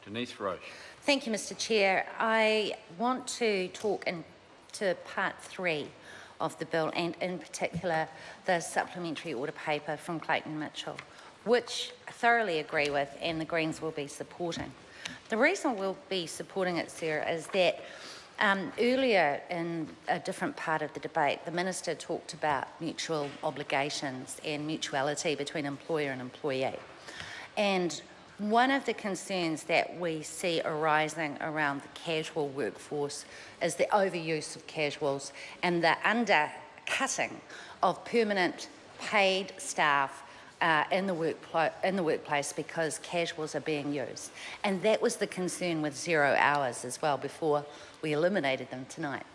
Denise Roche. Thank you, Mr. Chair. I want to talk into part 3 of the bill, and in particular the supplementary order paper from Clayton Mitchell, which I thoroughly agree with and the Greens will be supporting. The reason we'll be supporting it, Sarah, is that earlier in a different part of the debate, the Minister talked about mutual obligations and mutuality between employer and employee. And one of the concerns that we see arising around the casual workforce is the overuse of casuals and the undercutting of permanent paid staff in the workplace because casuals are being used. And that was the concern with 0 hours as well before we eliminated them tonight.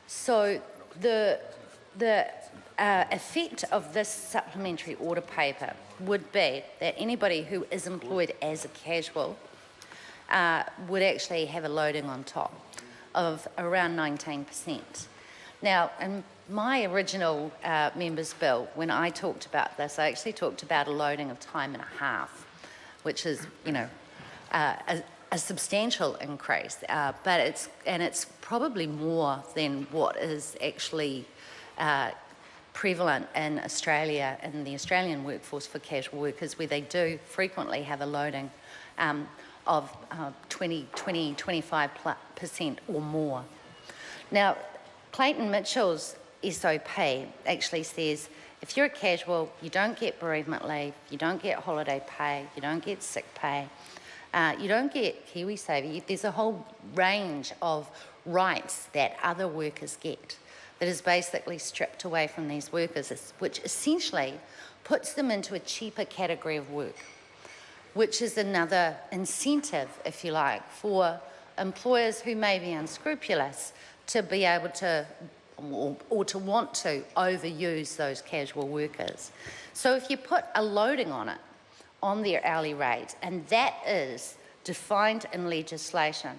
So the effect of this supplementary order paper would be that anybody who is employed as a casual would actually have a loading on top of around 19%. Now, in my original members' bill, when I talked about this, I actually talked about a loading of time and a half, which is, you know, a substantial increase, but it's probably more than what is actually prevalent in Australia, in the Australian workforce for casual workers, where they do frequently have a loading of 25% or more. Now, Clayton Mitchell's SOP actually says if you're a casual, you don't get bereavement leave, you don't get holiday pay, you don't get sick pay, you don't get KiwiSaver. There's a whole range of rights that other workers get that is basically stripped away from these workers, which essentially puts them into a cheaper category of work, which is another incentive, if you like, for employers who may be unscrupulous to be able to, or to want to overuse those casual workers. So if you put a loading on it, on their hourly rate, and that is defined in legislation,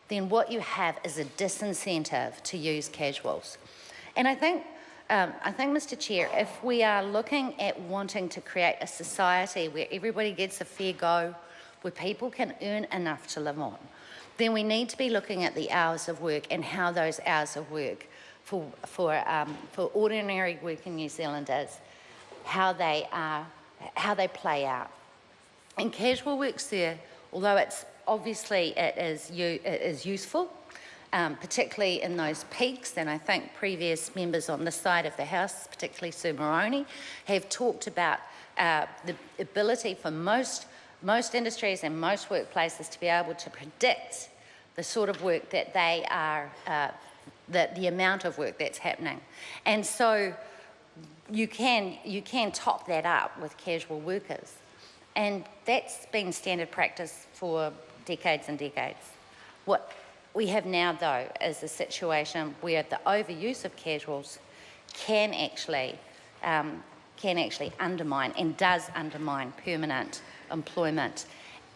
then what you have is a disincentive to use casuals. And I think, Mr. Chair, if we are looking at wanting to create a society where everybody gets a fair go, where people can earn enough to live on, then we need to be looking at the hours of work and how those hours of work for ordinary working New Zealanders, how they play out. And casual work, sir, although it's obviously it is useful, particularly in those peaks, and I think previous members on this side of the House, particularly Sue Moroney, have talked about the ability for most industries and most workplaces to be able to predict the sort of work that they are, the amount of work that's happening. And so you can top that up with casual workers. And that's been standard practice for decades and decades. What we have now, though, is a situation where the overuse of casuals can actually undermine and does undermine permanent employment.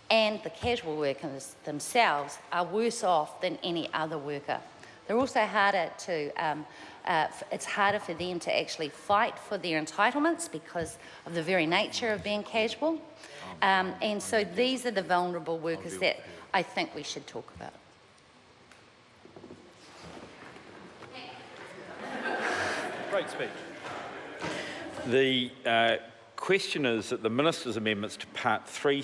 And the casual workers themselves are worse off than any other worker. They're also harder to, it's harder for them to actually fight for their entitlements because of the very nature of being casual. And so these are the vulnerable workers that I think we should talk about. Great speech. The question is that the Minister's amendments to Part 3